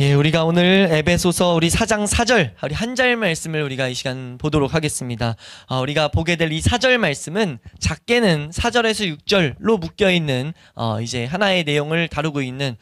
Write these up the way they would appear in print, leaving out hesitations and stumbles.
예, 우리가 오늘 에베소서 우리 4장 4절, 우리 한 절 말씀을 우리가 이 시간 보도록 하겠습니다. 우리가 보게 될 이 4절 말씀은 작게는 4절에서 6절로 묶여있는, 이제 하나의 내용을 다루고 있는,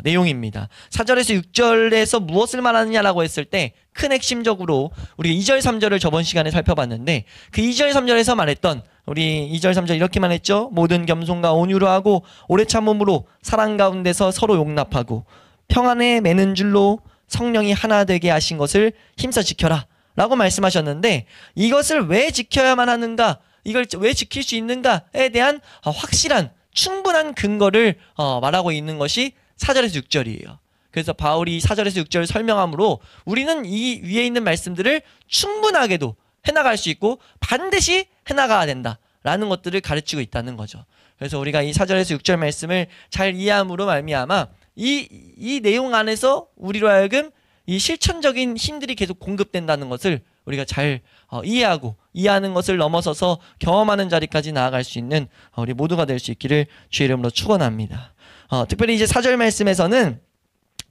내용입니다. 4절에서 6절에서 무엇을 말하느냐라고 했을 때, 큰 핵심적으로 우리가 2절, 3절을 저번 시간에 살펴봤는데, 그 2절, 3절에서 말했던, 우리 2절, 3절 이렇게만 했죠. 모든 겸손과 온유로 하고, 오래 참음으로 사랑 가운데서 서로 용납하고, 평안에 매는 줄로 성령이 하나 되게 하신 것을 힘써 지켜라 라고 말씀하셨는데, 이것을 왜 지켜야만 하는가, 이걸 왜 지킬 수 있는가에 대한 확실한 충분한 근거를 말하고 있는 것이 4절에서 6절이에요. 그래서 바울이 4절에서 6절을 설명함으로 우리는 이 위에 있는 말씀들을 충분하게도 해나갈 수 있고 반드시 해나가야 된다 라는 것들을 가르치고 있다는 거죠. 그래서 우리가 이 4절에서 6절 말씀을 잘 이해함으로 말미암아 이 내용 안에서 우리로 하여금 이 실천적인 힘들이 계속 공급된다는 것을 우리가 잘 이해하는 것을 넘어서서 경험하는 자리까지 나아갈 수 있는 우리 모두가 될 수 있기를 주의 이름으로 축원합니다. 특별히 이제 4절 말씀에서는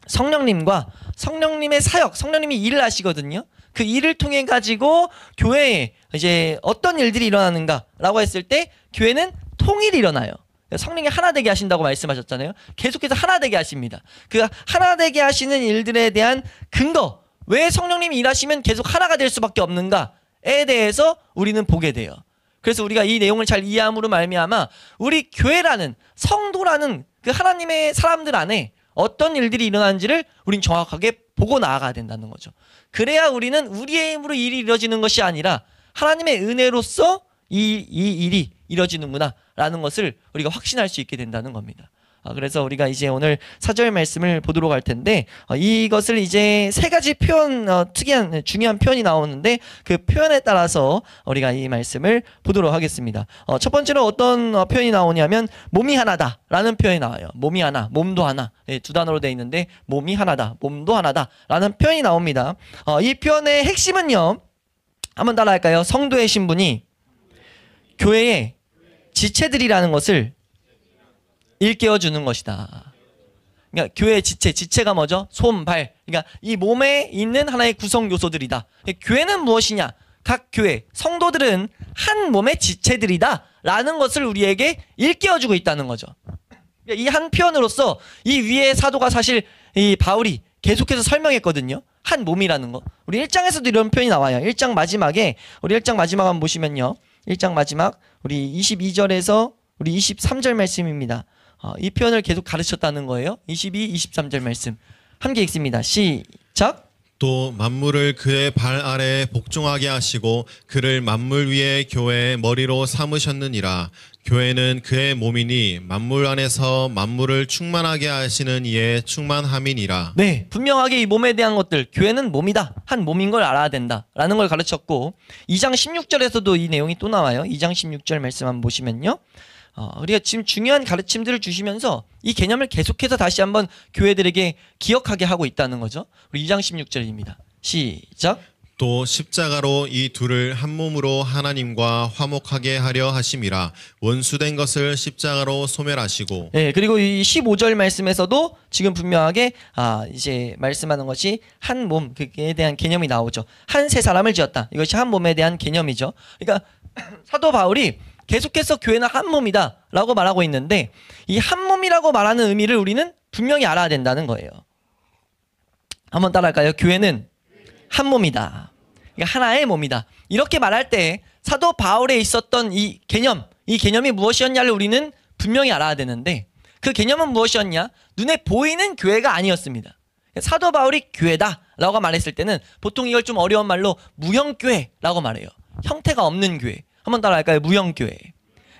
성령님과 성령님의 사역, 성령님이 일을 하시거든요. 그 일을 통해 가지고 교회에 이제 어떤 일들이 일어나는가라고 했을 때 교회는 통일이 일어나요. 성령이 하나 되게 하신다고 말씀하셨잖아요. 계속해서 하나 되게 하십니다. 그 하나 되게 하시는 일들에 대한 근거, 왜 성령님이 일하시면 계속 하나가 될 수밖에 없는가에 대해서 우리는 보게 돼요. 그래서 우리가 이 내용을 잘 이해함으로 말미암아 우리 교회라는, 성도라는 그 하나님의 사람들 안에 어떤 일들이 일어나는지를 우린 정확하게 보고 나아가야 된다는 거죠. 그래야 우리는 우리의 힘으로 일이 이루어지는 것이 아니라 하나님의 은혜로서 이 일이 이루어지는구나 라는 것을 우리가 확신할 수 있게 된다는 겁니다. 그래서 우리가 이제 오늘 4절 말씀을 보도록 할 텐데, 이것을 이제 세 가지 표현, 특이한 중요한 표현이 나오는데 그 표현에 따라서 우리가 이 말씀을 보도록 하겠습니다. 첫 번째로 어떤 표현이 나오냐면 몸이 하나다 라는 표현이 나와요. 몸이 하나, 몸도 하나. 두 단어로 되어 있는데 몸이 하나다, 몸도 하나다 라는 표현이 나옵니다. 이 표현의 핵심은요, 한번 따라할까요? 성도의 신분이 교회의 지체들이라는 것을 일깨워주는 것이다. 그러니까 교회의 지체가 뭐죠? 손, 발. 그러니까 이 몸에 있는 하나의 구성 요소들이다. 교회는 무엇이냐? 각 교회, 성도들은 한 몸의 지체들이다 라는 것을 우리에게 일깨워주고 있다는 거죠. 이 한 표현으로서 이 위에 사도가 사실 이 바울이 계속해서 설명했거든요. 한 몸이라는 거. 우리 1장에서도 이런 표현이 나와요. 1장 마지막에, 우리 1장 마지막 한번 보시면요. 1장 마지막 우리 22절에서 우리 23절 말씀입니다. 이 표현을 계속 가르쳤다는 거예요. 22, 23절 말씀 함께 읽습니다. 시작. 또 만물을 그의 발 아래에 복종하게 하시고 그를 만물 위에 교회의 머리로 삼으셨느니라. 교회는 그의 몸이니 만물 안에서 만물을 충만하게 하시는 이의 충만함이니라. 네, 분명하게 이 몸에 대한 것들, 교회는 몸이다, 한 몸인 걸 알아야 된다라는 걸 가르쳤고, 2장 16절에서도 이 내용이 또 나와요. 2장 16절 말씀 한번 보시면요, 우리가 지금 중요한 가르침들을 주시면서 이 개념을 계속해서 다시 한번 교회들에게 기억하게 하고 있다는 거죠. 우리 2장 16절입니다. 시작. 또 십자가로 이 둘을 한 몸으로 하나님과 화목하게 하려 하심이라. 원수된 것을 십자가로 소멸하시고. 네, 그리고 이 15절 말씀에서도 지금 분명하게 이제 말씀하는 것이 한 몸에 대한 개념이 나오죠. 한 세 사람을 지었다. 이것이 한 몸에 대한 개념이죠. 그러니까 사도 바울이 계속해서 교회는 한 몸이다 라고 말하고 있는데, 이 한 몸이라고 말하는 의미를 우리는 분명히 알아야 된다는 거예요. 한번 따라할까요? 교회는 한 몸이다. 그러니까 하나의 몸이다. 이렇게 말할 때 사도 바울에 있었던 이 개념이 무엇이었냐를 우리는 분명히 알아야 되는데, 그 개념은 무엇이었냐? 눈에 보이는 교회가 아니었습니다. 사도 바울이 교회다 라고 말했을 때는 보통 이걸 좀 어려운 말로 무형교회라고 말해요. 형태가 없는 교회. 한번 따라할까요? 무형교회.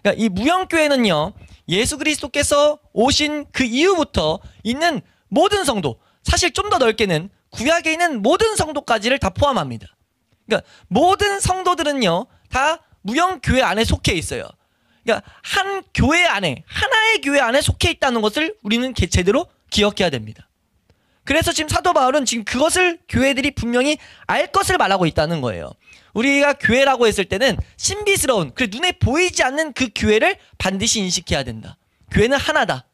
그러니까 이 무형교회는요, 예수 그리스도께서 오신 그 이후부터 있는 모든 성도, 사실 좀 더 넓게는 구약에 있는 모든 성도까지를 다 포함합니다. 그러니까 모든 성도들은요, 다 무형교회 안에 속해 있어요. 그러니까 한 교회 안에, 하나의 교회 안에 속해 있다는 것을 우리는 제대로 기억해야 됩니다. 그래서 지금 사도 바울은 지금 그것을 교회들이 분명히 알 것을 말하고 있다는 거예요. 우리가 교회라고 했을 때는 신비스러운, 눈에 보이지 않는 그 교회를 반드시 인식해야 된다. 교회는 하나다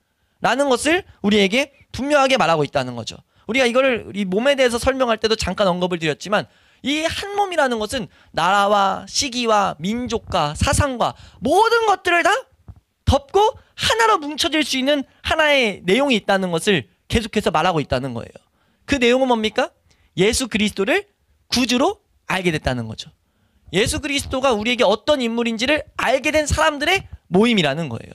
라는 것을 우리에게 분명하게 말하고 있다는 거죠. 우리가 이거를 이 몸에 대해서 설명할 때도 잠깐 언급을 드렸지만 이 한 몸이라는 것은 나라와 시기와 민족과 사상과 모든 것들을 다 덮고 하나로 뭉쳐질 수 있는 하나의 내용이 있다는 것을 계속해서 말하고 있다는 거예요. 그 내용은 뭡니까? 예수 그리스도를 구주로 알게 됐다는 거죠. 예수 그리스도가 우리에게 어떤 인물인지를 알게 된 사람들의 모임이라는 거예요.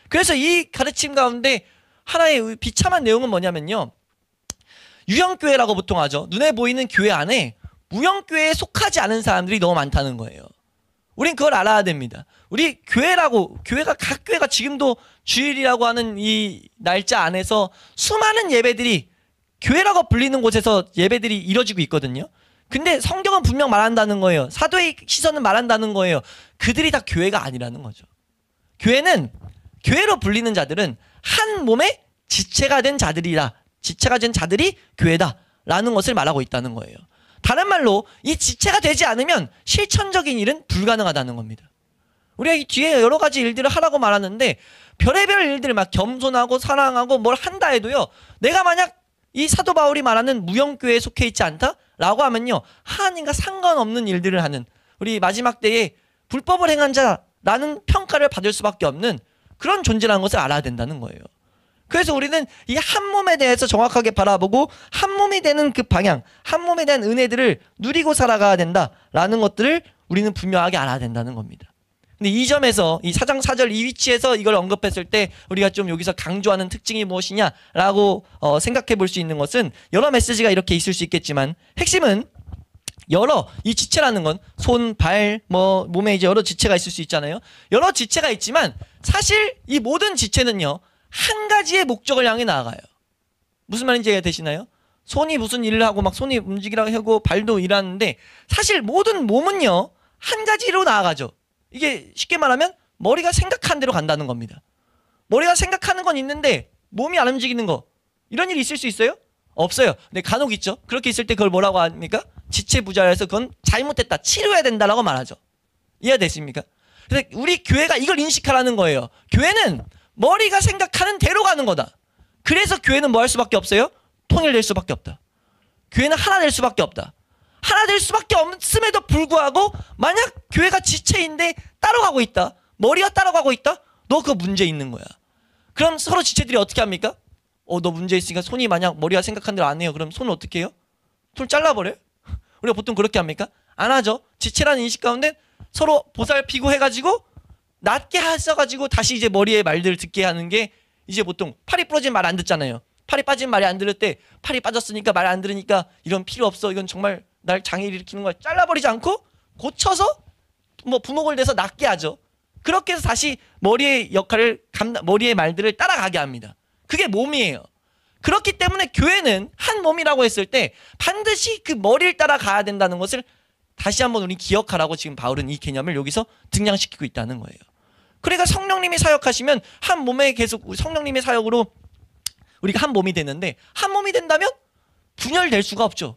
그래서 이 가르침 가운데 하나의 비참한 내용은 뭐냐면요. 유형교회라고 보통 하죠. 눈에 보이는 교회 안에 무형교회에 속하지 않은 사람들이 너무 많다는 거예요. 우린 그걸 알아야 됩니다. 우리 교회가 각 교회가 지금도 주일이라고 하는 이 날짜 안에서 수많은 예배들이 교회라고 불리는 곳에서 예배들이 이뤄지고 있거든요. 근데 성경은 분명 말한다는 거예요. 사도의 시선은 말한다는 거예요. 그들이 다 교회가 아니라는 거죠. 교회로 불리는 자들은 한 몸의 지체가 된 자들이다. 지체가 된 자들이 교회다라는 것을 말하고 있다는 거예요. 다른 말로 이 지체가 되지 않으면 실천적인 일은 불가능하다는 겁니다. 우리가 이 뒤에 여러 가지 일들을 하라고 말하는데 별의별 일들을 막 겸손하고 사랑하고 뭘 한다 해도요. 내가 만약 이 사도 바울이 말하는 무형교회에 속해 있지 않다라고 하면요. 하나님과 상관없는 일들을 하는 우리 마지막 때에 불법을 행한 자라는 평가를 받을 수밖에 없는 그런 존재라는 것을 알아야 된다는 거예요. 그래서 우리는 이 한 몸에 대해서 정확하게 바라보고 한 몸이 되는 그 방향, 한 몸에 대한 은혜들을 누리고 살아가야 된다라는 것들을 우리는 분명하게 알아야 된다는 겁니다. 근데 이 점에서 이 4장 4절 이 위치에서 이걸 언급했을 때 우리가 좀 여기서 강조하는 특징이 무엇이냐라고 생각해 볼 수 있는 것은 여러 메시지가 이렇게 있을 수 있겠지만 핵심은 여러 이 지체라는 건 손, 발, 몸에 이제 여러 지체가 있을 수 있잖아요. 여러 지체가 있지만 사실 이 모든 지체는요. 한 가지의 목적을 향해 나아가요. 무슨 말인지 이해가 되시나요? 손이 무슨 일을 하고 막 손이 움직이라고 하고 발도 일하는데 사실 모든 몸은요. 한 가지로 나아가죠. 이게 쉽게 말하면 머리가 생각한 대로 간다는 겁니다. 머리가 생각하는 건 있는데 몸이 안 움직이는 거 이런 일이 있을 수 있어요? 없어요. 근데 간혹 있죠. 그렇게 있을 때 그걸 뭐라고 합니까? 지체부자여서 그건 잘못됐다. 치료해야 된다라고 말하죠. 이해되십니까? 그래서 우리 교회가 이걸 인식하라는 거예요. 교회는 머리가 생각하는 대로 가는 거다. 그래서 교회는 뭐 할 수밖에 없어요? 통일될 수밖에 없다. 교회는 하나 될 수밖에 없다. 하나 될 수밖에 없음에도 불구하고 만약 교회가 지체인데 따라가고 있다. 머리가 따라가고 있다? 너 그거 문제 있는 거야. 그럼 서로 지체들이 어떻게 합니까? 너 문제 있으니까 손이 만약 머리가 생각한 대로 안 해요. 그럼 손을 어떻게 해요? 손을 잘라버려요? 우리가 보통 그렇게 합니까? 안 하죠. 지체라는 인식 가운데 서로 보살피고 해가지고 낮게 하셔가지고 다시 이제 머리에 말들을 듣게 하는 게 이제 보통 팔이 부러지면 말 안 듣잖아요. 팔이 빠지면 말이 안 들을 때 팔이 빠졌으니까 말 안 들으니까 이런 필요 없어. 이건 정말 날 장애를 일으키는 거야. 잘라버리지 않고 고쳐서 부목을 내서 낫게 하죠. 그렇게 해서 다시 머리의 역할을 머리의 말들을 따라가게 합니다. 그게 몸이에요. 그렇기 때문에 교회는 한 몸이라고 했을 때 반드시 그 머리를 따라가야 된다는 것을 다시 한번 우리 기억하라고 지금 바울은 이 개념을 여기서 등장시키고 있다는 거예요. 그러니까 성령님이 사역하시면 한 몸에 계속 성령님의 사역으로 우리가 한 몸이 되는데 한 몸이 된다면 분열될 수가 없죠.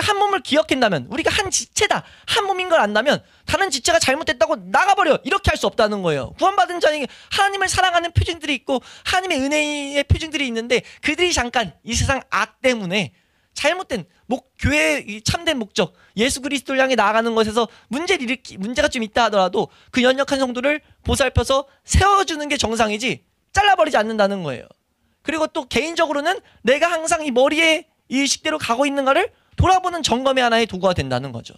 한 몸을 기억한다면 우리가 한 지체다. 한 몸인 걸 안다면 다른 지체가 잘못됐다고 나가버려. 이렇게 할 수 없다는 거예요. 구원받은 자에게 하나님을 사랑하는 표징들이 있고 하나님의 은혜의 표징들이 있는데 그들이 잠깐 이 세상 악 때문에 잘못된 교회의 참된 목적 예수 그리스도를 향해 나아가는 것에서 문제가 좀 있다 하더라도 그 연약한 성도를 보살펴서 세워주는 게 정상이지 잘라버리지 않는다는 거예요. 그리고 또 개인적으로는 내가 항상 이 머리에 이 식대로 가고 있는가를 돌아보는 점검의 하나의 도구가 된다는 거죠.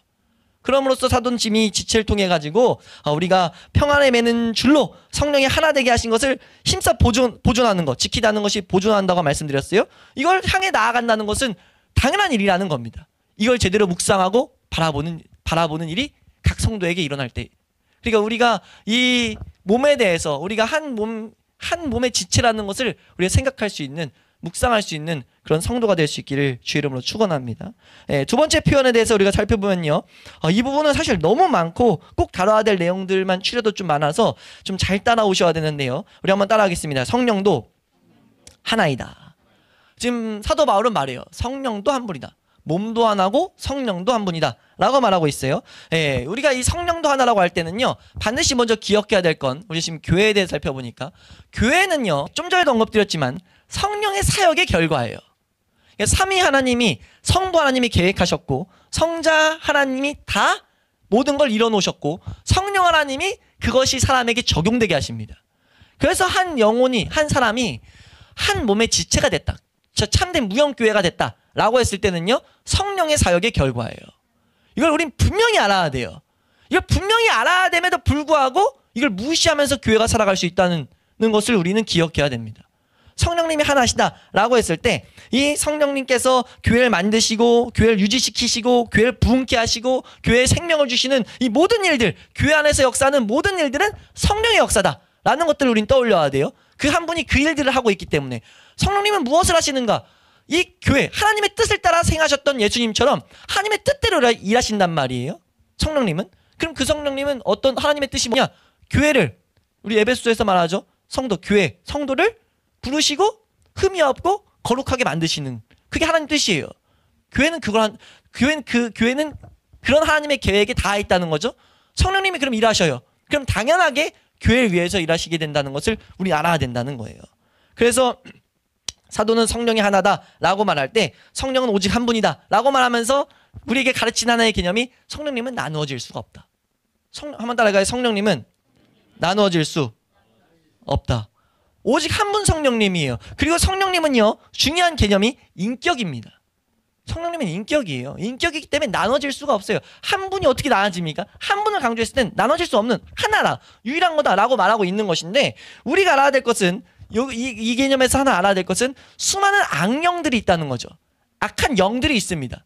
그럼으로써 사도는 지금 지체를 통해 가지고 우리가 평안에 매는 줄로 성령이 하나 되게 하신 것을 힘써 보존하는 것, 지키다는 것이 보존한다고 말씀드렸어요. 이걸 향해 나아간다는 것은 당연한 일이라는 겁니다. 이걸 제대로 묵상하고 바라보는 일이 각 성도에게 일어날 때. 그러니까 우리가 이 몸에 대해서 우리가 한 몸의 지체라는 것을 우리가 생각할 수 있는 묵상할 수 있는 그런 성도가 될 수 있기를 주의 이름으로 축원합니다. 두 번째 표현에 대해서 우리가 살펴보면요. 이 부분은 사실 너무 많고 꼭 다뤄야 될 내용들만 추려도 좀 많아서 좀 잘 따라오셔야 되는데요. 우리 한번 따라하겠습니다. 성령도 하나이다. 지금 사도 바울은 말해요. 성령도 한 분이다. 몸도 하나고 성령도 한 분이다 라고 말하고 있어요. 예, 우리가 이 성령도 하나라고 할 때는요, 반드시 먼저 기억해야 될 건, 우리 지금 교회에 대해서 살펴보니까, 교회는요 좀 전에도 언급드렸지만 성령의 사역의 결과예요. 그러니까 삼위 하나님이, 성부 하나님이 계획하셨고, 성자 하나님이 다 모든 걸 이뤄놓으셨고, 성령 하나님이 그것이 사람에게 적용되게 하십니다. 그래서 한 영혼이, 한 사람이 한 몸의 지체가 됐다, 저 참된 무형교회가 됐다 라고 했을 때는요, 성령의 사역의 결과예요. 이걸 우린 분명히 알아야 돼요. 이걸 분명히 알아야 됨에도 불구하고 이걸 무시하면서 교회가 살아갈 수 있다는 것을 우리는 기억해야 됩니다. 성령님이 하나시다 라고 했을 때, 이 성령님께서 교회를 만드시고 교회를 유지시키시고 교회를 부흥케 하시고 교회에 생명을 주시는 이 모든 일들, 교회 안에서 역사하는 모든 일들은 성령의 역사다 라는 것들을 우린 떠올려야 돼요. 그 한 분이 그 일들을 하고 있기 때문에. 성령님은 무엇을 하시는가? 이 교회, 하나님의 뜻을 따라 행하셨던 예수님처럼 하나님의 뜻대로 일하신단 말이에요, 성령님은. 그럼 그 성령님은 어떤 하나님의 뜻이 뭐냐? 교회를, 우리 에베소서에서 말하죠, 성도, 교회, 성도를 부르시고 흠이 없고 거룩하게 만드시는, 그게 하나님 뜻이에요. 교회는 교회는 그런 하나님의 계획에 다 있다는 거죠. 성령님이 그럼 일하셔요. 그럼 당연하게 교회를 위해서 일하시게 된다는 것을 우리 알아야 된다는 거예요. 그래서 사도는 성령이 하나다라고 말할 때, 성령은 오직 한 분이다 라고 말하면서 우리에게 가르친 하나의 개념이, 성령님은 나누어질 수가 없다. 한번 따라가요. 성령님은 나누어질 수 없다. 오직 한 분 성령님이에요. 그리고 성령님은요, 중요한 개념이 인격입니다. 성령님은 인격이에요. 인격이기 때문에 나눠질 수가 없어요. 한 분이 어떻게 나눠집니까? 한 분을 강조했을 땐 나눠질 수 없는 하나라, 유일한 거다라고 말하고 있는 것인데, 우리가 알아야 될 것은, 이 개념에서 하나 알아야 될 것은 수많은 악령들이 있다는 거죠. 악한 영들이 있습니다.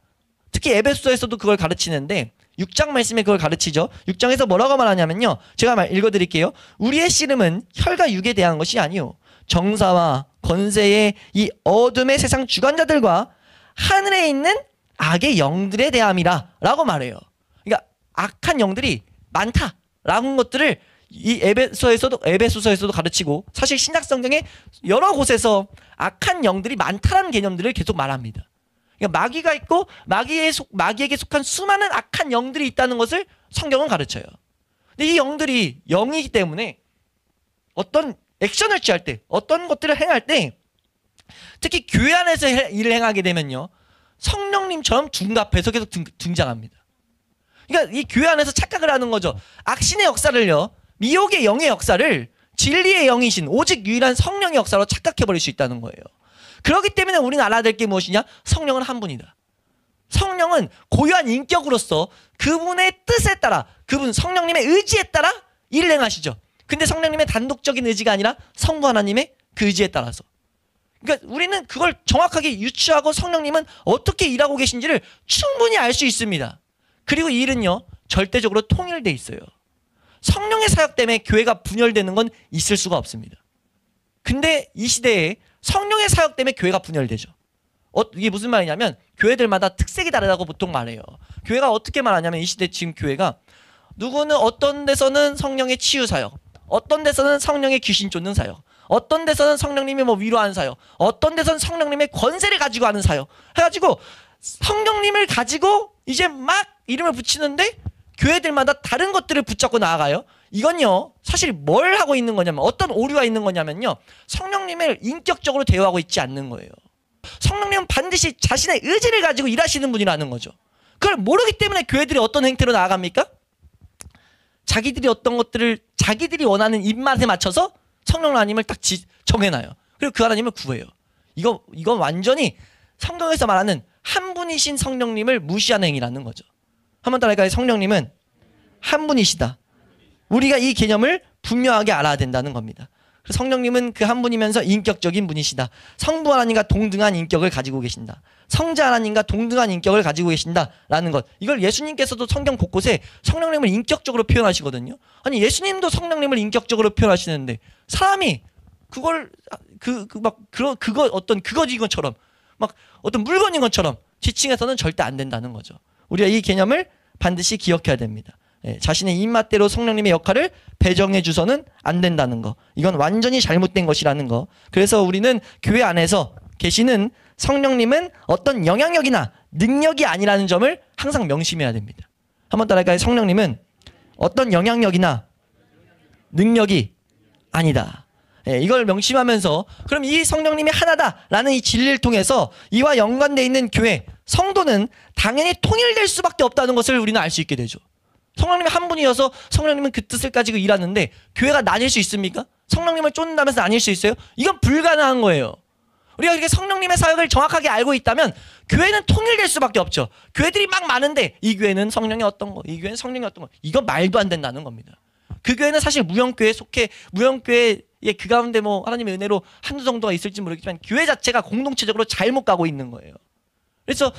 특히 에베소서에서도 그걸 가르치는데, 6장 말씀에 그걸 가르치죠. 6장에서 뭐라고 말하냐면요, 제가 읽어드릴게요. 우리의 씨름은 혈과 육에 대한 것이 아니요 정사와 권세의 이 어둠의 세상 주관자들과 하늘에 있는 악의 영들에 대함이라 라고 말해요. 그러니까 악한 영들이 많다라는 것들을 이 에베소서에서도 가르치고, 사실 신약 성경의 여러 곳에서 악한 영들이 많다라는 개념들을 계속 말합니다. 그러니까 마귀가 있고 마귀에게 속한 수많은 악한 영들이 있다는 것을 성경은 가르쳐요. 근데 이 영들이 영이기 때문에 어떤 액션을 취할 때, 어떤 것들을 행할 때, 특히 교회 안에서 일을 행하게 되면요, 성령님처럼 둔갑해서 계속 등장합니다. 그러니까 이 교회 안에서 착각을 하는 거죠. 악신의 역사를요, 미혹의 영의 역사를 진리의 영이신 오직 유일한 성령의 역사로 착각해버릴 수 있다는 거예요. 그렇기 때문에 우리는 알아야 될 게 무엇이냐? 성령은 한 분이다. 성령은 고유한 인격으로서 그분의 뜻에 따라, 그분 성령님의 의지에 따라 일을 행하시죠. 근데 성령님의 단독적인 의지가 아니라 성부 하나님의 그 의지에 따라서. 그러니까 우리는 그걸 정확하게 유추하고 성령님은 어떻게 일하고 계신지를 충분히 알 수 있습니다. 그리고 이 일은요, 절대적으로 통일돼 있어요. 성령의 사역 때문에 교회가 분열되는 건 있을 수가 없습니다. 근데 이 시대에 성령의 사역 때문에 교회가 분열되죠. 이게 무슨 말이냐면, 교회들마다 특색이 다르다고 보통 말해요. 교회가 어떻게 말하냐면, 이 시대 지금 교회가, 누구는 어떤 데서는 성령의 치유 사역, 어떤 데서는 성령의 귀신 쫓는 사역, 어떤 데서는 성령님이 뭐 위로하는 사역, 어떤 데서는 성령님의 권세를 가지고 하는 사역 해가지고 성령님을 가지고 이제 막 이름을 붙이는데, 교회들마다 다른 것들을 붙잡고 나아가요. 이건요, 사실 뭘 하고 있는 거냐면, 어떤 오류가 있는 거냐면요, 성령님을 인격적으로 대우하고 있지 않는 거예요. 성령님은 반드시 자신의 의지를 가지고 일하시는 분이라는 거죠. 그걸 모르기 때문에 교회들이 어떤 행태로 나아갑니까? 자기들이 어떤 것들을 자기들이 원하는 입맛에 맞춰서 성령 하나님을 딱 정해놔요. 그리고 그 하나님을 구해요. 이건 완전히 성경에서 말하는 한 분이신 성령님을 무시하는 행위라는 거죠. 한번 따라할까요? 성령님은 한 분이시다. 우리가 이 개념을 분명하게 알아야 된다는 겁니다. 성령님은 그 한 분이면서 인격적인 분이시다. 성부 하나님과 동등한 인격을 가지고 계신다. 성자 하나님과 동등한 인격을 가지고 계신다라는 것. 이걸 예수님께서도 성경 곳곳에 성령님을 인격적으로 표현하시거든요. 아니, 예수님도 성령님을 인격적으로 표현하시는데 사람이 그걸 그거 어떤 그것인 것처럼, 막 어떤 물건인 것처럼 지칭해서는 절대 안 된다는 거죠. 우리가 이 개념을 반드시 기억해야 됩니다. 자신의 입맛대로 성령님의 역할을 배정해 주서는 안 된다는 거. 이건 완전히 잘못된 것이라는 거. 그래서 우리는 교회 안에서 계시는 성령님은 어떤 영향력이나 능력이 아니라는 점을 항상 명심해야 됩니다. 한번 따라할까요? 성령님은 어떤 영향력이나 능력이 아니다. 예, 이걸 명심하면서 그럼 이 성령님이 하나다라는 이 진리를 통해서 이와 연관되어 있는 교회, 성도는 당연히 통일될 수밖에 없다는 것을 우리는 알 수 있게 되죠. 성령님이 한 분이어서 성령님은 그 뜻을 가지고 일하는데 교회가 나뉠 수 있습니까? 성령님을 쫓는다면서 나뉠 수 있어요? 이건 불가능한 거예요. 우리가 이렇게 성령님의 사역을 정확하게 알고 있다면 교회는 통일될 수밖에 없죠. 교회들이 막 많은데 이 교회는 성령이 어떤 거, 이 교회는 성령이 어떤 거, 이건 말도 안 된다는 겁니다. 그 교회는 사실 무형교회에 속해 무형교회의 그 가운데 뭐 하나님의 은혜로 한두 정도가 있을지 모르겠지만 교회 자체가 공동체적으로 잘못 가고 있는 거예요. 그래서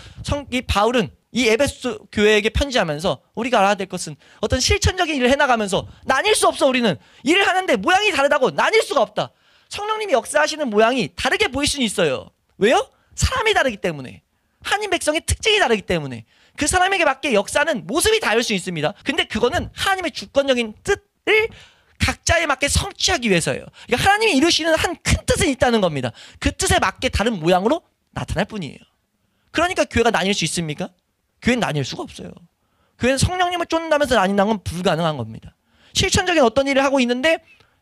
이 바울은 이 에베소 교회에게 편지하면서 우리가 알아야 될 것은 어떤 실천적인 일을 해나가면서 나뉠 수 없어. 우리는 일을 하는데 모양이 다르다고 나뉠 수가 없다. 성령님이 역사하시는 모양이 다르게 보일 수는 있어요. 왜요? 사람이 다르기 때문에. 하나님 백성의 특징이 다르기 때문에. 그 사람에게 맞게 역사하는 모습이 다를 수 있습니다. 근데 그거는 하나님의 주권적인 뜻을 각자에 맞게 성취하기 위해서예요. 그러니까 하나님이 이루시는 한 큰 뜻은 있다는 겁니다. 그 뜻에 맞게 다른 모양으로 나타날 뿐이에요. 그러니까 교회가 나뉠 수 있습니까? 교회는 나뉠 수가 없어요. 교회는 성령님을 쫓는다면서 나뉜다는 건 불가능한 겁니다. 실천적인 어떤 일을 하고 있는데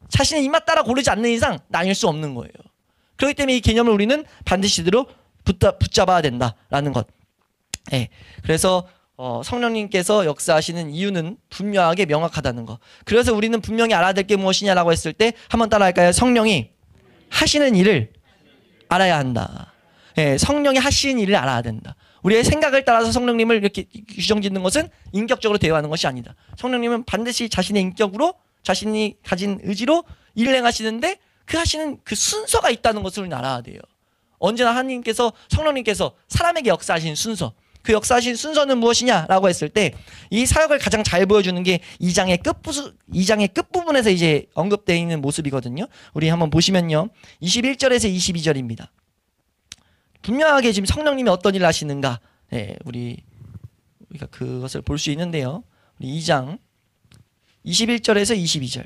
자신의 입맛 따라 고르지 않는 이상 나뉠 수 없는 거예요. 그렇기 때문에 이 개념을 우리는 반드시 제대로 붙잡아야 된다라는 것. 네. 그래서 성령님께서 역사하시는 이유는 분명하게 명확하다는 것. 그래서 우리는 분명히 알아야 될 게 무엇이냐라고 했을 때 한번 따라할까요? 성령이 하시는 일을 알아야 한다. 네. 성령이 하시는 일을 알아야 된다. 우리의 생각을 따라서 성령님을 이렇게 규정짓는 것은 인격적으로 대화하는 것이 아니다. 성령님은 반드시 자신의 인격으로 자신이 가진 의지로 일을 행하시는데 그 하시는 그 순서가 있다는 것을 우리는 알아야 돼요. 언제나 하나님께서 성령님께서 사람에게 역사하신 순서, 그 역사하신 순서는 무엇이냐라고 했을 때 이 사역을 가장 잘 보여주는 게 2장의 끝부분에서 이제 언급되어 있는 모습이거든요. 우리 한번 보시면요. 21절에서 22절입니다. 분명하게 지금 성령님이 어떤 일을 하시는가, 네, 우리가 그것을 볼 수 있는데요. 우리 2장 21절에서 22절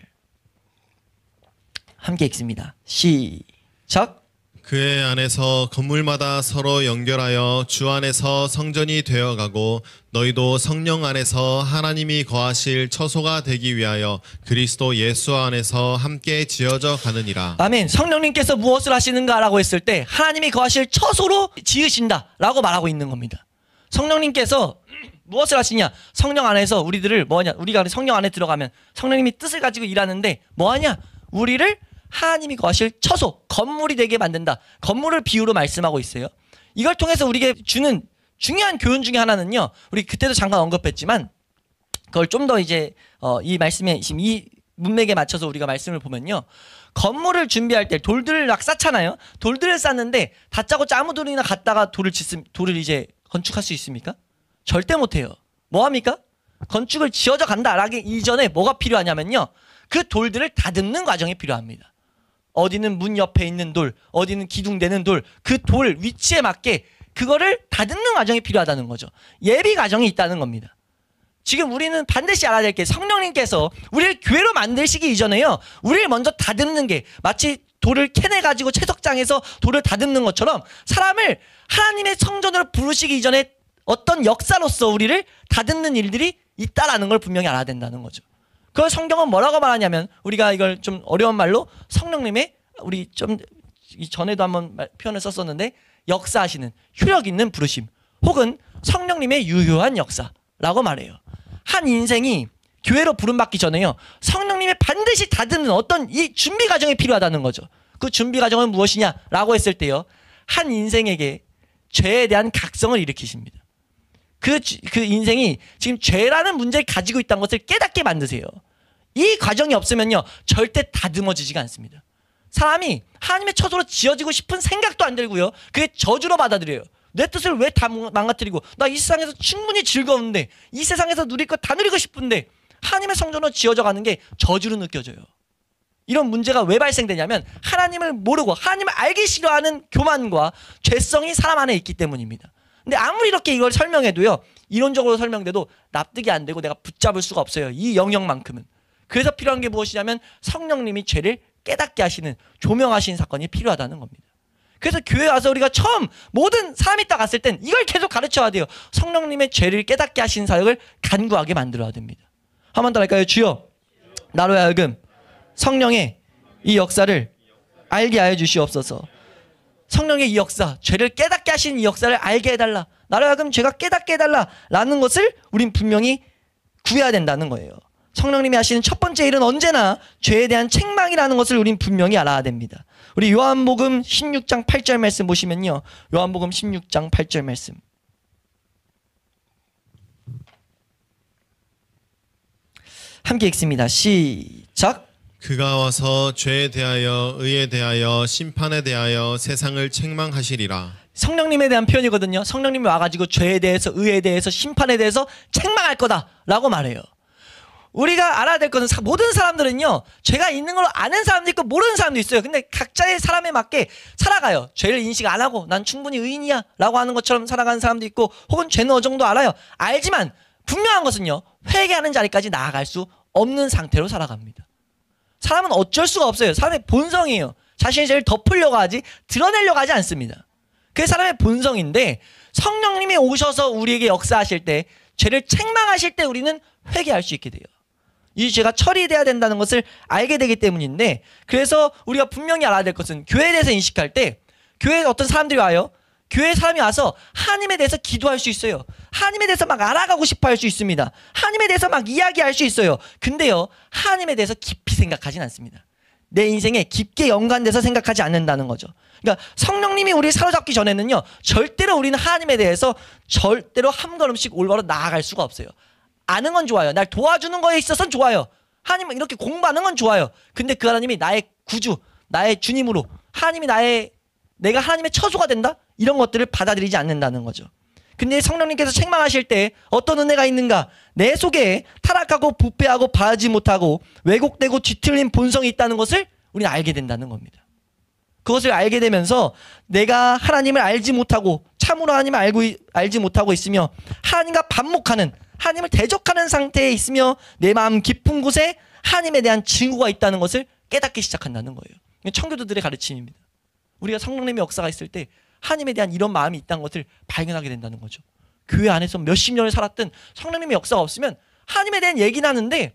함께 읽습니다. 시작. 그의 안에서 건물마다 서로 연결하여 주 안에서 성전이 되어가고 너희도 성령 안에서 하나님이 거하실 처소가 되기 위하여 그리스도 예수 안에서 함께 지어져 가느니라. 아멘. 성령님께서 무엇을 하시는가라고 했을 때 하나님이 거하실 처소로 지으신다라고 말하고 있는 겁니다. 성령님께서 무엇을 하시냐? 성령 안에서 우리들을 뭐하냐? 우리가 성령 안에 들어가면 성령님이 뜻을 가지고 일하는데 뭐하냐? 우리를 하나님이 거하실 처소, 건물이 되게 만든다. 건물을 비유로 말씀하고 있어요. 이걸 통해서 우리에게 주는 중요한 교훈 중에 하나는요. 우리 그때도 잠깐 언급했지만 그걸 좀 더 이제 이 말씀에 지금 이 문맥에 맞춰서 우리가 말씀을 보면요. 건물을 준비할 때 돌들을 막 쌓잖아요. 돌들을 쌓는데 다짜고 짜무돌이나 갖다가 돌을 이제 건축할 수 있습니까? 절대 못해요. 뭐합니까? 건축을 지어져 간다라기 이전에 뭐가 필요하냐면요. 그 돌들을 다듬는 과정이 필요합니다. 어디는 문 옆에 있는 돌, 어디는 기둥되는 돌, 그 돌 위치에 맞게 그거를 다듬는 과정이 필요하다는 거죠. 예비 과정이 있다는 겁니다. 지금 우리는 반드시 알아야 될 게 성령님께서 우리를 교회로 만드시기 이전에요. 우리를 먼저 다듬는 게 마치 돌을 캐내가지고 채석장에서 돌을 다듬는 것처럼 사람을 하나님의 성전으로 부르시기 이전에 어떤 역사로서 우리를 다듬는 일들이 있다라는 걸 분명히 알아야 된다는 거죠. 그 성경은 뭐라고 말하냐면 우리가 이걸 좀 어려운 말로 성령님의 우리 좀 전에도 한번 표현을 썼었는데 역사하시는 효력 있는 부르심 혹은 성령님의 유효한 역사라고 말해요. 한 인생이 교회로 부름받기 전에요. 성령님이 반드시 다듬는 어떤 이 준비 과정이 필요하다는 거죠. 그 준비 과정은 무엇이냐라고 했을 때요. 한 인생에게 죄에 대한 각성을 일으키십니다. 그 인생이 지금 죄라는 문제를 가지고 있다는 것을 깨닫게 만드세요. 이 과정이 없으면요. 절대 다듬어지지가 않습니다. 사람이 하나님의 처소로 지어지고 싶은 생각도 안 들고요. 그게 저주로 받아들여요. 내 뜻을 왜 다 망가뜨리고 나 이 세상에서 충분히 즐거운데 이 세상에서 누릴 것 다 누리고 싶은데 하나님의 성전으로 지어져 가는 게 저주로 느껴져요. 이런 문제가 왜 발생되냐면 하나님을 모르고 하나님을 알기 싫어하는 교만과 죄성이 사람 안에 있기 때문입니다. 근데 아무리 이렇게 이걸 설명해도요. 이론적으로 설명돼도 납득이 안 되고 내가 붙잡을 수가 없어요. 이 영역만큼은. 그래서 필요한 게 무엇이냐면 성령님이 죄를 깨닫게 하시는 조명하시는 사건이 필요하다는 겁니다. 그래서 교회 와서 우리가 처음 모든 사람이 딱 왔을 땐 이걸 계속 가르쳐야 돼요. 성령님의 죄를 깨닫게 하신 사역을 간구하게 만들어야 됩니다. 한 번 더 할까요? 주여 나로 하여금 성령의 이 역사를 알게 하여 주시옵소서. 성령의 이 역사, 죄를 깨닫게 하시는 이 역사를 알게 해달라. 나로 하여금 죄가 깨닫게 해달라 라는 것을 우린 분명히 구해야 된다는 거예요. 성령님이 하시는 첫 번째 일은 언제나 죄에 대한 책망이라는 것을 우린 분명히 알아야 됩니다. 우리 요한복음 16장 8절 말씀 보시면요. 요한복음 16장 8절 말씀. 함께 읽습니다. 시작. 그가 와서 죄에 대하여 의에 대하여 심판에 대하여 세상을 책망하시리라. 성령님에 대한 표현이거든요. 성령님이 와가지고 죄에 대해서 의에 대해서 심판에 대해서 책망할 거다라고 말해요. 우리가 알아야 될 것은 모든 사람들은요. 죄가 있는 걸 아는 사람도 있고 모르는 사람도 있어요. 근데 각자의 사람에 맞게 살아가요. 죄를 인식 안 하고 난 충분히 의인이야 라고 하는 것처럼 살아가는 사람도 있고 혹은 죄는 어느 정도 알아요. 알지만 분명한 것은요. 회개하는 자리까지 나아갈 수 없는 상태로 살아갑니다. 사람은 어쩔 수가 없어요. 사람의 본성이에요. 자신의 죄를 덮으려고 하지 드러내려고 하지 않습니다. 그게 사람의 본성인데 성령님이 오셔서 우리에게 역사하실 때 죄를 책망하실 때 우리는 회개할 수 있게 돼요. 이 죄가 처리돼야 된다는 것을 알게 되기 때문인데 그래서 우리가 분명히 알아야 될 것은 교회에 대해서 인식할 때 교회에 어떤 사람들이 와요. 교회에 사람이 와서 하나님에 대해서 기도할 수 있어요. 하나님에 대해서 막 알아가고 싶어 할 수 있습니다. 하나님에 대해서 막 이야기할 수 있어요. 근데요. 하나님에 대해서 깊이 생각하진 않습니다. 내 인생에 깊게 연관돼서 생각하지 않는다는 거죠. 그러니까 성령님이 우리를 사로잡기 전에는요. 절대로 우리는 하나님에 대해서 절대로 한 걸음씩 올바로 나아갈 수가 없어요. 아는 건 좋아요. 날 도와주는 거에 있어서는 좋아요. 하나님 이렇게 공부하는 건 좋아요. 근데 그 하나님이 나의 구주, 나의 주님으로 하나님이 내가 하나님의 처소가 된다? 이런 것들을 받아들이지 않는다는 거죠. 근데 성령님께서 책망하실 때 어떤 은혜가 있는가? 내 속에 타락하고 부패하고 바라지 못하고 왜곡되고 뒤틀린 본성이 있다는 것을 우리는 알게 된다는 겁니다. 그것을 알게 되면서 내가 하나님을 알지 못하고 참으로 하나님을 알지 못하고 있으며 하나님과 반목하는 하나님을 대적하는 상태에 있으며 내 마음 깊은 곳에 하나님에 대한 증오가 있다는 것을 깨닫기 시작한다는 거예요. 청교도들의 가르침입니다. 우리가 성령님의 역사가 있을 때 하나님에 대한 이런 마음이 있다는 것을 발견하게 된다는 거죠. 교회 안에서 몇십 년을 살았든 성령님의 역사가 없으면 하나님에 대한 얘기는 하는데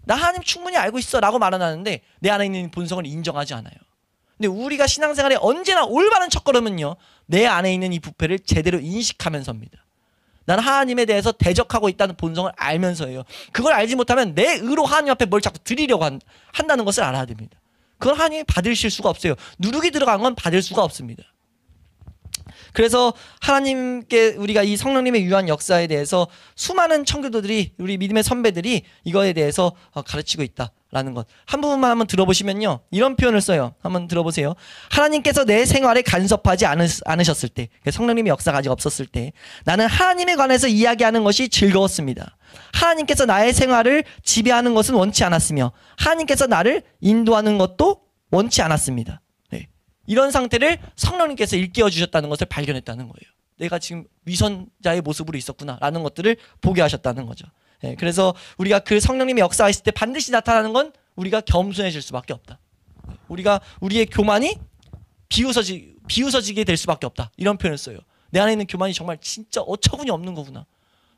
나 하나님 충분히 알고 있어 라고 말은 하는데 내 안에 있는 본성을 인정하지 않아요. 근데 우리가 신앙생활에 언제나 올바른 첫걸음은요. 내 안에 있는 이 부패를 제대로 인식하면서입니다. 나는 하나님에 대해서 대적하고 있다는 본성을 알면서예요. 그걸 알지 못하면 내 의로 하나님 앞에 뭘 자꾸 드리려고 한다는 것을 알아야 됩니다. 그건 하나님이 받으실 수가 없어요. 누룩이 들어간 건 받을 수가 없습니다. 그래서 하나님께 우리가 이 성령님의 유한 역사에 대해서 수많은 청교도들이 우리 믿음의 선배들이 이거에 대해서 가르치고 있다라는 것. 한 부분만 한번 들어보시면요. 이런 표현을 써요. 한번 들어보세요. 하나님께서 내 생활에 간섭하지 않으셨을 때 성령님의 역사가 아직 없었을 때 나는 하나님에 관해서 이야기하는 것이 즐거웠습니다. 하나님께서 나의 생활을 지배하는 것은 원치 않았으며 하나님께서 나를 인도하는 것도 원치 않았습니다. 이런 상태를 성령님께서 일깨워 주셨다는 것을 발견했다는 거예요. 내가 지금 위선자의 모습으로 있었구나라는 것들을 보게 하셨다는 거죠. 그래서 우리가 그 성령님의 역사가 있을 때 반드시 나타나는 건 우리가 겸손해질 수밖에 없다. 우리가 우리의 교만이 비웃어지게 될 수밖에 없다. 이런 표현을 써요. 내 안에 있는 교만이 정말 진짜 어처구니 없는 거구나.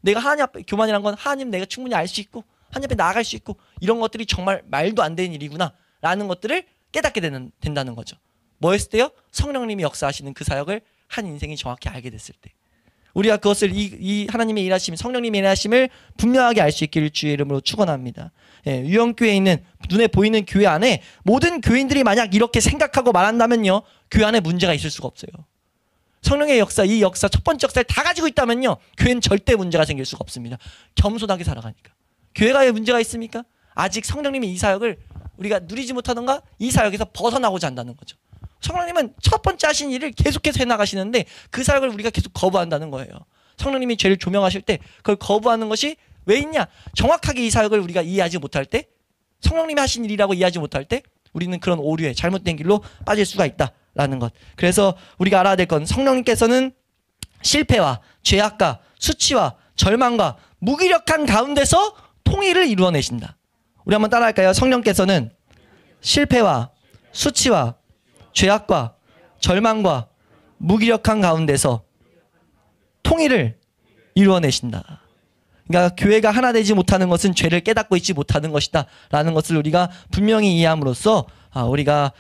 내가 하나님 앞에 교만이란 건 하나님 내가 충분히 알 수 있고 하나님 앞에 나아갈 수 있고 이런 것들이 정말 말도 안 되는 일이구나 라는 것들을 깨닫게 된다는 거죠. 뭐 했을 때요? 성령님이 역사하시는 그 사역을 한 인생이 정확히 알게 됐을 때 우리가 그것을 이 하나님의 일하심, 성령님의 일하심을 분명하게 알 수 있기를 주의 이름으로 축원합니다. 유영교회에 있는 눈에 보이는 교회 안에 모든 교인들이 만약 이렇게 생각하고 말한다면요. 교회 안에 문제가 있을 수가 없어요. 성령의 역사, 이 역사, 첫 번째 역사를 다 가지고 있다면요. 교회는 절대 문제가 생길 수가 없습니다. 겸손하게 살아가니까. 교회가 왜 문제가 있습니까? 아직 성령님의 이 사역을 우리가 누리지 못하던가 이 사역에서 벗어나고자 한다는 거죠. 성령님은 첫 번째 하신 일을 계속해서 해나가시는데 그 사역을 우리가 계속 거부한다는 거예요. 성령님이 죄를 조명하실 때 그걸 거부하는 것이 왜 있냐? 정확하게 이 사역을 우리가 이해하지 못할 때 성령님이 하신 일이라고 이해하지 못할 때 우리는 그런 오류에 잘못된 길로 빠질 수가 있다라는 것. 그래서 우리가 알아야 될 건 성령님께서는 실패와 죄악과 수치와 절망과 무기력한 가운데서 통일을 이루어내신다. 우리 한번 따라할까요? 성령께서는 실패와 수치와 죄악과 절망과 무기력한 가운데서 통일을 이루어내신다. 그러니까 교회가 하나 되지 못하는 것은 죄를 깨닫고 있지 못하는 것이다 라는 것을 우리가 분명히 이해함으로써 우리가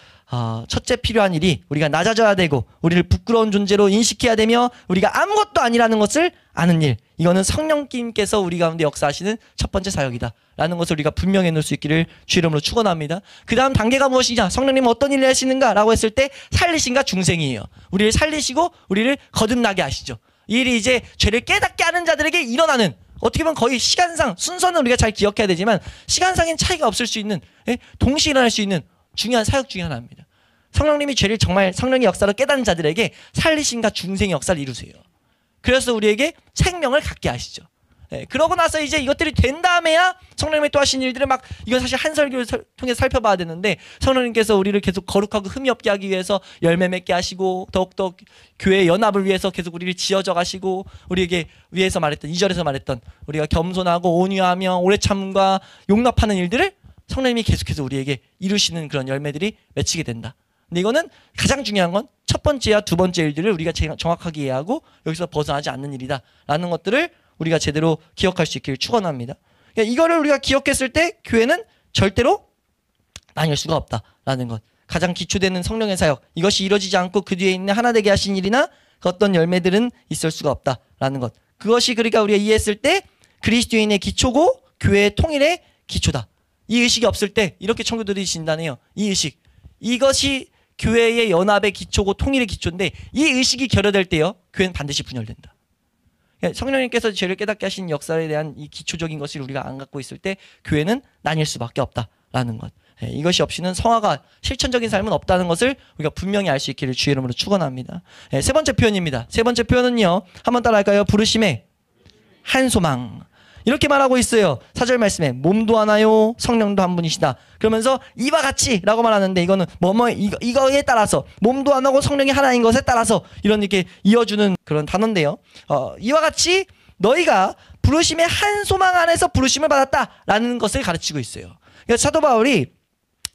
첫째 필요한 일이 우리가 낮아져야 되고 우리를 부끄러운 존재로 인식해야 되며 우리가 아무것도 아니라는 것을 아는 일, 이거는 성령님께서 우리 가운데 역사하시는 첫 번째 사역이다 라는 것을 우리가 분명히 해놓을 수 있기를 주 이름으로 축원합니다. 그 다음 단계가 무엇이냐, 성령님은 어떤 일을 하시는가 라고 했을 때 살리신가 중생이에요. 우리를 살리시고 우리를 거듭나게 하시죠. 이 일이 이제 죄를 깨닫게 하는 자들에게 일어나는, 어떻게 보면 거의 시간상 순서는 우리가 잘 기억해야 되지만 시간상엔 차이가 없을 수 있는, 동시에 일어날 수 있는 중요한 사역 중에 하나입니다. 성령님이 죄를 정말 성령의 역사로 깨닫는 자들에게 살리신가 중생의 역사를 이루세요. 그래서 우리에게 생명을 갖게 하시죠. 그러고 나서 이제 이것들이 된 다음에야 성령님이 또 하신 일들을 막, 이건 사실 한 설교를 통해 살펴봐야 되는데, 성령님께서 우리를 계속 거룩하고 흠이 없게 하기 위해서 열매 맺게 하시고 더욱더 교회의 연합을 위해서 계속 우리를 지어져 가시고, 우리에게 위에서 말했던 2절에서 말했던 우리가 겸손하고 온유하며 오래 참음과 용납하는 일들을 성령님이 계속해서 우리에게 이루시는 그런 열매들이 맺히게 된다. 근데 이거는 가장 중요한 건 첫 번째와 두 번째 일들을 우리가 정확하게 이해하고 여기서 벗어나지 않는 일이다 라는 것들을 우리가 제대로 기억할 수 있기를 축원합니다. 그러니까 이거를 우리가 기억했을 때 교회는 절대로 나뉠 수가 없다라는 것. 가장 기초되는 성령의 사역, 이것이 이루어지지 않고 그 뒤에 있는 하나 되게 하신 일이나 그 어떤 열매들은 있을 수가 없다라는 것. 그것이 그러니까 우리가 이해했을 때 그리스도인의 기초고 교회의 통일의 기초다. 이 의식이 없을 때 이렇게 청교도들이 진단해요. 이 의식, 이것이 교회의 연합의 기초고 통일의 기초인데 이 의식이 결여될 때요, 교회는 반드시 분열된다. 성령님께서 죄를 깨닫게 하신 역사에 대한 이 기초적인 것을 우리가 안 갖고 있을 때 교회는 나뉠 수밖에 없다라는 것. 이것이 없이는 성화가 실천적인 삶은 없다는 것을 우리가 분명히 알 수 있기를 주의 이름으로 축원합니다. 세 번째 표현입니다. 세 번째 표현은요, 한번 따라할까요? 부르심의 한 소망. 이렇게 말하고 있어요. 4절 말씀에 몸도 하나요 성령도 한 분이시다. 그러면서 이와 같이 라고 말하는데, 이거는 이거에 따라서, 몸도 하나고 성령이 하나인 것에 따라서 이런 이렇게 이어주는 그런 단어인데요. 이와 같이 너희가 부르심의 한 소망 안에서 부르심을 받았다라는 것을 가르치고 있어요. 그러니까 사도 바울이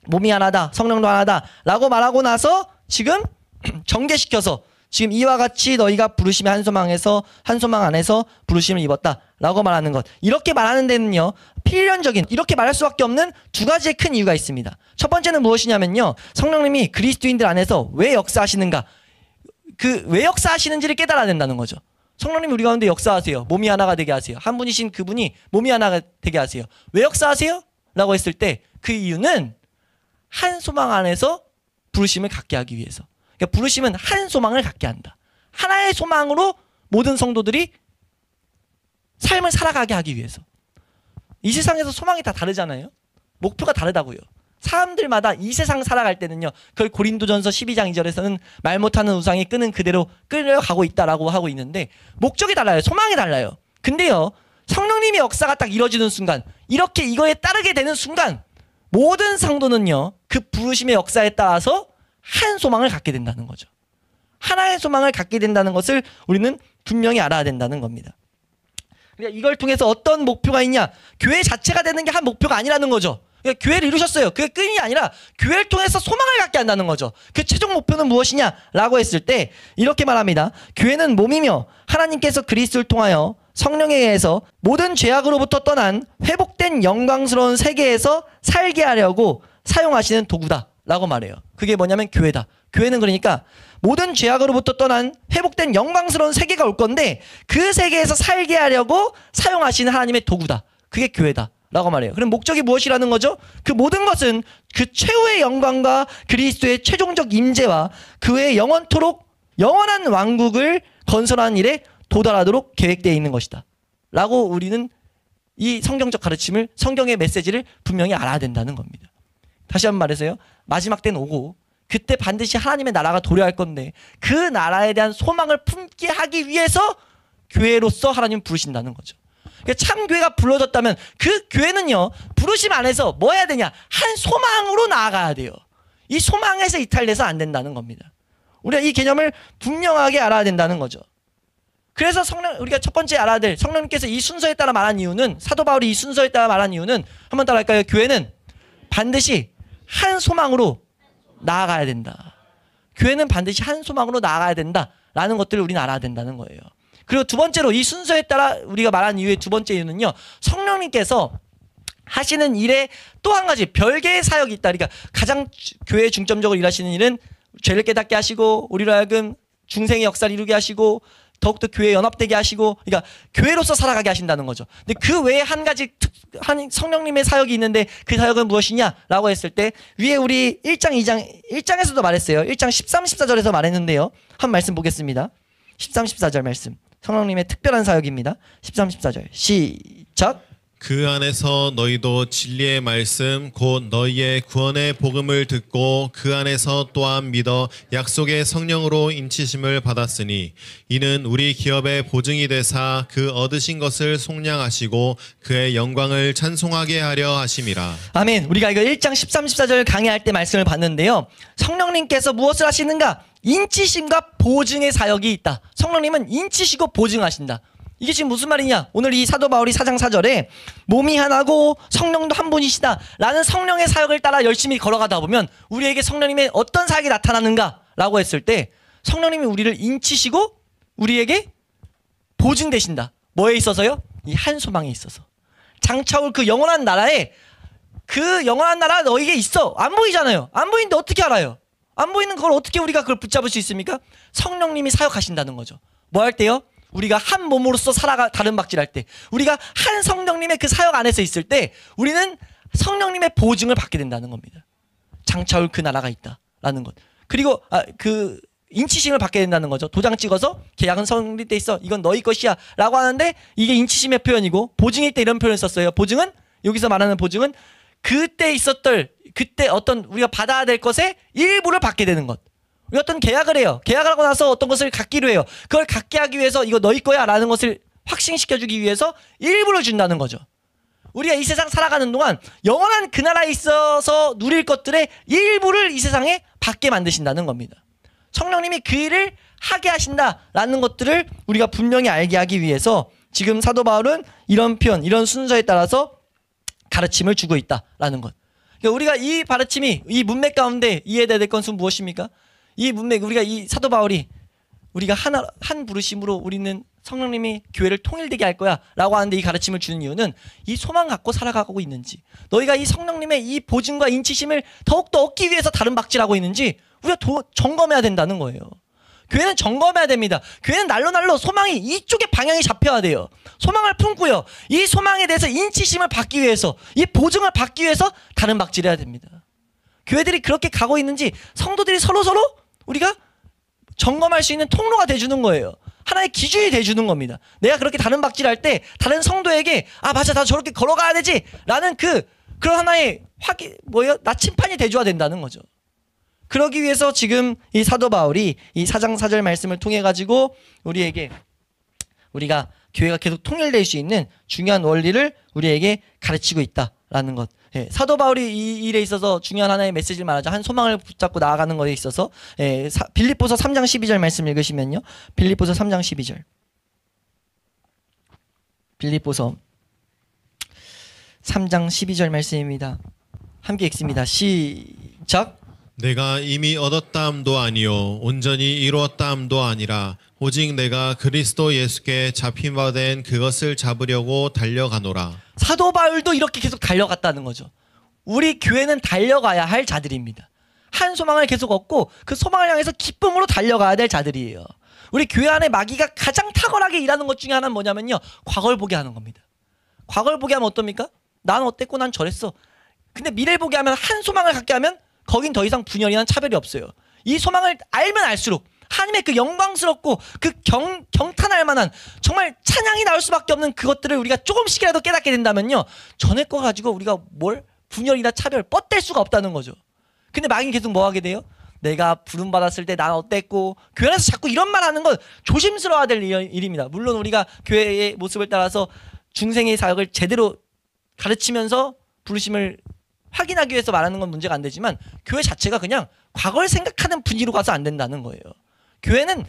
몸이 하나다, 성령도 하나다 라고 말하고 나서 지금 전개시켜서 지금 이와 같이 너희가 부르심의 한 소망 안에서 부르심을 입었다라고 말하는 것. 이렇게 말하는 데는요, 필연적인, 이렇게 말할 수밖에 없는 두 가지의 큰 이유가 있습니다. 첫 번째는 무엇이냐면요, 성령님이 그리스도인들 안에서 왜 역사하시는가, 그 왜 역사하시는지를 깨달아야 된다는 거죠. 성령님이 우리 가운데 역사하세요. 몸이 하나가 되게 하세요. 한 분이신 그분이 몸이 하나가 되게 하세요. 왜 역사하세요? 라고 했을 때 그 이유는 한 소망 안에서 부르심을 갖게 하기 위해서. 그러니까 부르심은 한 소망을 갖게 한다. 하나의 소망으로 모든 성도들이 삶을 살아가게 하기 위해서. 이 세상에서 소망이 다 다르잖아요. 목표가 다르다고요. 사람들마다 이 세상 살아갈 때는요, 그걸 고린도전서 12장 2절에서는 말 못하는 우상이 끄는 그대로 끌려가고 있다라고 하고 있는데, 목적이 달라요. 소망이 달라요. 근데요, 성령님의 역사가 딱 이루어지는 순간, 이렇게 이거에 따르게 되는 순간 모든 성도는요, 그 부르심의 역사에 따라서 한 소망을 갖게 된다는 거죠. 하나의 소망을 갖게 된다는 것을 우리는 분명히 알아야 된다는 겁니다. 그러니까 이걸 통해서 어떤 목표가 있냐, 교회 자체가 되는 게 한 목표가 아니라는 거죠. 그러니까 교회를 이루셨어요. 그게 끈이 아니라 교회를 통해서 소망을 갖게 한다는 거죠. 그 최종 목표는 무엇이냐라고 했을 때 이렇게 말합니다. 교회는 몸이며 하나님께서 그리스도를 통하여 성령에 의해서 모든 죄악으로부터 떠난 회복된 영광스러운 세계에서 살게 하려고 사용하시는 도구다라고 말해요. 그게 뭐냐면 교회다. 교회는 그러니까 모든 죄악으로부터 떠난 회복된 영광스러운 세계가 올 건데 그 세계에서 살게 하려고 사용하시는 하나님의 도구다. 그게 교회다 라고 말해요. 그럼 목적이 무엇이라는 거죠? 그 모든 것은 그 최후의 영광과 그리스도의 최종적 임재와 그의 영원토록 영원한 왕국을 건설하는 일에 도달하도록 계획되어 있는 것이다 라고 우리는 이 성경적 가르침을, 성경의 메시지를 분명히 알아야 된다는 겁니다. 다시 한번 말해서요, 마지막 때는 오고 그때 반드시 하나님의 나라가 도래할 건데 그 나라에 대한 소망을 품게 하기 위해서 교회로서 하나님 부르신다는 거죠. 그러니까 참 교회가 불러졌다면 그 교회는요, 부르심 안에서 뭐 해야 되냐, 한 소망으로 나아가야 돼요. 이 소망에서 이탈돼서 안 된다는 겁니다. 우리가 이 개념을 분명하게 알아야 된다는 거죠. 그래서 우리가 첫 번째 알아야 될, 성령님께서 이 순서에 따라 말한 이유는, 사도 바울이 이 순서에 따라 말한 이유는 한번 따라 할까요? 교회는 반드시 한 소망으로 나아가야 된다. 교회는 반드시 한 소망으로 나아가야 된다라는 것들을 우리는 알아야 된다는 거예요. 그리고 두 번째로 이 순서에 따라 우리가 말한 이유의 두 번째 이유는요. 성령님께서 하시는 일에 또 한 가지 별개의 사역이 있다. 그러니까 가장 교회에 중점적으로 일하시는 일은 죄를 깨닫게 하시고 우리로 하여금 중생의 역사를 이루게 하시고 더욱더 교회에 연합되게 하시고 그러니까 교회로서 살아가게 하신다는 거죠. 근데 그 외에 한 가지 성령님의 사역이 있는데 그 사역은 무엇이냐라고 했을 때 위에 우리 1장에서도 말했어요. 1장 13, 14절에서 말했는데요. 한 말씀 보겠습니다. 13, 14절 말씀. 성령님의 특별한 사역입니다. 13, 14절 시작. 그 안에서 너희도 진리의 말씀 곧 너희의 구원의 복음을 듣고 그 안에서 또한 믿어 약속의 성령으로 인치심을 받았으니 이는 우리 기업의 보증이 되사 그 얻으신 것을 속량하시고 그의 영광을 찬송하게 하려 하심이라. 아멘. 우리가 이거 1장 13, 14절 강의할 때 말씀을 봤는데요. 성령님께서 무엇을 하시는가? 인치심과 보증의 사역이 있다. 성령님은 인치시고 보증하신다. 이게 지금 무슨 말이냐? 오늘 이 사도 바울이 4장 4절에 몸이 하나고 성령도 한 분이시다 라는 성령의 사역을 따라 열심히 걸어가다 보면 우리에게 성령님의 어떤 사역이 나타나는가 라고 했을 때 성령님이 우리를 인치시고 우리에게 보증되신다. 뭐에 있어서요? 이 한 소망에 있어서. 장차올 그 영원한 나라에 그 영원한 나라 너희에게 있어. 안 보이잖아요. 안 보이는데 어떻게 알아요? 안 보이는 걸 어떻게 우리가 그걸 붙잡을 수 있습니까? 성령님이 사역하신다는 거죠. 뭐 할 때요? 우리가 한 몸으로서 살아가 다른 박질할 때 우리가 한 성령님의 그 사역 안에서 있을 때 우리는 성령님의 보증을 받게 된다는 겁니다. 장차올 그 나라가 있다라는 것. 그리고 그 인치심을 받게 된다는 거죠. 도장 찍어서 계약은 성립돼 있어. 이건 너희 것이야 라고 하는데 이게 인치심의 표현이고 보증일 때 이런 표현을 썼어요. 보증은 여기서 말하는 보증은 그때 그때 어떤 우리가 받아야 될 것의 일부를 받게 되는 것. 우리가 어떤 계약을 해요. 계약을 하고 나서 어떤 것을 갖기로 해요. 그걸 갖게 하기 위해서 이거 너희 거야 라는 것을 확신시켜주기 위해서 일부를 준다는 거죠. 우리가 이 세상 살아가는 동안 영원한 그 나라에 있어서 누릴 것들의 일부를 이 세상에 받게 만드신다는 겁니다. 성령님이 그 일을 하게 하신다라는 것들을 우리가 분명히 알게 하기 위해서 지금 사도 바울은 이런 표현, 이런 순서에 따라서 가르침을 주고 있다라는 것. 그러니까 우리가 이 가르침이 이 문맥 가운데 이해돼야 될 것은 무엇입니까? 이 문맥 우리가 이 사도 바울이 우리가 한 부르심으로 우리는 성령님이 교회를 통일되게 할 거야 라고 하는데 이 가르침을 주는 이유는 이 소망 갖고 살아가고 있는지 너희가 이 성령님의 이 보증과 인치심을 더욱더 얻기 위해서 다른 박질하고 있는지 우리가 점검해야 된다는 거예요. 교회는 점검해야 됩니다. 교회는 날로 소망이 이쪽에 방향이 잡혀야 돼요. 소망을 품고요. 이 소망에 대해서 인치심을 받기 위해서 이 보증을 받기 위해서 다른 박질해야 됩니다. 교회들이 그렇게 가고 있는지 성도들이 서로서로 우리가 점검할 수 있는 통로가 돼주는 거예요. 하나의 기준이 돼주는 겁니다. 내가 그렇게 다른 박질할 때 다른 성도에게 맞아 나 저렇게 걸어가야 되지 라는 그런 하나의 나침판이 돼줘야 된다는 거죠. 그러기 위해서 지금 이 사도 바울이 이 4장 4절 말씀을 통해 가지고 우리가 교회가 계속 통일될 수 있는 중요한 원리를 우리에게 가르치고 있다라는 것. 사도 바울이 이 일에 있어서 중요한 하나의 메시지를 말하죠. 한 소망을 붙잡고 나아가는 것에 있어서 빌립보서 3장 12절 말씀 읽으시면요. 빌립보서 3장 12절. 빌립보서 3장 12절 말씀입니다. 함께 읽습니다. 시작. 내가 이미 얻었다함도 아니요 온전히 이루었다함도 아니라 오직 내가 그리스도 예수께 잡힌 바 된 그것을 잡으려고 달려가노라. 사도 바울도 이렇게 계속 달려갔다는 거죠. 우리 교회는 달려가야 할 자들입니다. 한 소망을 계속 얻고 그 소망을 향해서 기쁨으로 달려가야 될 자들이에요. 우리 교회 안에 마귀가 가장 탁월하게 일하는 것 중에 하나는 뭐냐면요. 과거를 보게 하는 겁니다. 과거를 보게 하면 어떻습니까? 난 어땠고 난 저랬어. 근데 미래를 보게 하면 한 소망을 갖게 하면 거긴 더 이상 분열이나 차별이 없어요. 이 소망을 알면 알수록 하나님의 그 영광스럽고 그 경탄할 만한 정말 찬양이 나올 수밖에 없는 그것들을 우리가 조금씩이라도 깨닫게 된다면요. 전에 거 가지고 우리가 분열이나 차별 뻗댈 수가 없다는 거죠. 근데 마귀는 계속 뭐 하게 돼요? 내가 부름받았을 때 난 어땠고 교회 안에서 자꾸 이런 말 하는 건 조심스러워야 될 일입니다. 물론 우리가 교회의 모습을 따라서 중생의 사역을 제대로 가르치면서 부르심을 확인하기 위해서 말하는 건 문제가 안 되지만 교회 자체가 그냥 과거를 생각하는 분위기로 가서 안 된다는 거예요. 교회는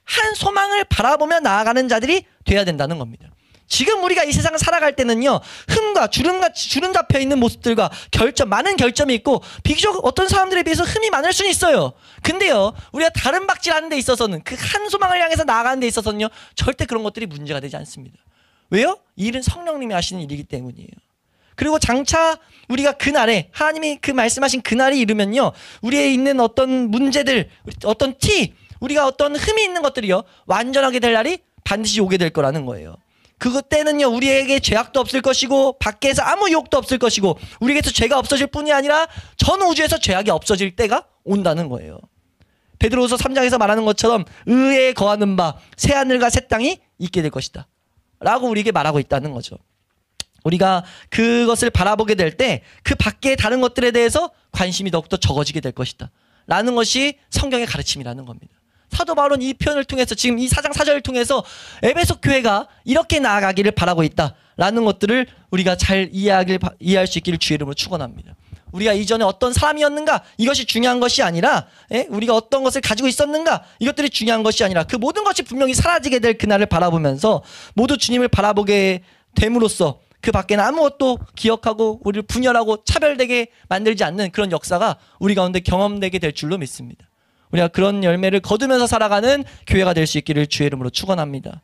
한 소망을 바라보며 나아가는 자들이 돼야 된다는 겁니다. 지금 우리가 이 세상을 살아갈 때는요, 흠과 주름 잡혀 있는 모습들과 많은 결점이 있고, 비교적 어떤 사람들에 비해서 흠이 많을 수는 있어요. 근데요, 우리가 다른 박질하는 데 있어서는, 그 한 소망을 향해서 나아가는 데 있어서는요, 절대 그런 것들이 문제가 되지 않습니다. 왜요? 이 일은 성령님이 하시는 일이기 때문이에요. 그리고 장차 우리가 그날에, 하나님이 그 말씀하신 그날이 이르면요, 우리에 있는 어떤 문제들, 어떤 우리가 어떤 흠이 있는 것들이요, 완전하게 될 날이 반드시 오게 될 거라는 거예요. 그것 때는요, 우리에게 죄악도 없을 것이고, 밖에서 아무 유혹도 없을 것이고, 우리에게서 죄가 없어질 뿐이 아니라 전 우주에서 죄악이 없어질 때가 온다는 거예요. 베드로후서 3장에서 말하는 것처럼 의에 거하는 바 새 하늘과 새 땅이 있게 될 것이다 라고 우리에게 말하고 있다는 거죠. 우리가 그것을 바라보게 될 때 그 밖에 다른 것들에 대해서 관심이 더욱더 적어지게 될 것이다 라는 것이 성경의 가르침이라는 겁니다. 사도 바울은 이 표현을 통해서, 지금 이 4장 4절을 통해서 에베소 교회가 이렇게 나아가기를 바라고 있다라는 것들을 우리가 잘 이해할 수 있기를 주의 이름으로 축원합니다. 우리가 이전에 어떤 사람이었는가, 이것이 중요한 것이 아니라, 우리가 어떤 것을 가지고 있었는가, 이것들이 중요한 것이 아니라 그 모든 것이 분명히 사라지게 될 그날을 바라보면서 모두 주님을 바라보게 됨으로써 그 밖에는 아무것도 기억하고 우리를 분열하고 차별되게 만들지 않는 그런 역사가 우리 가운데 경험되게 될 줄로 믿습니다. 우리가 그런 열매를 거두면서 살아가는 교회가 될 수 있기를 주의 이름으로 축원합니다.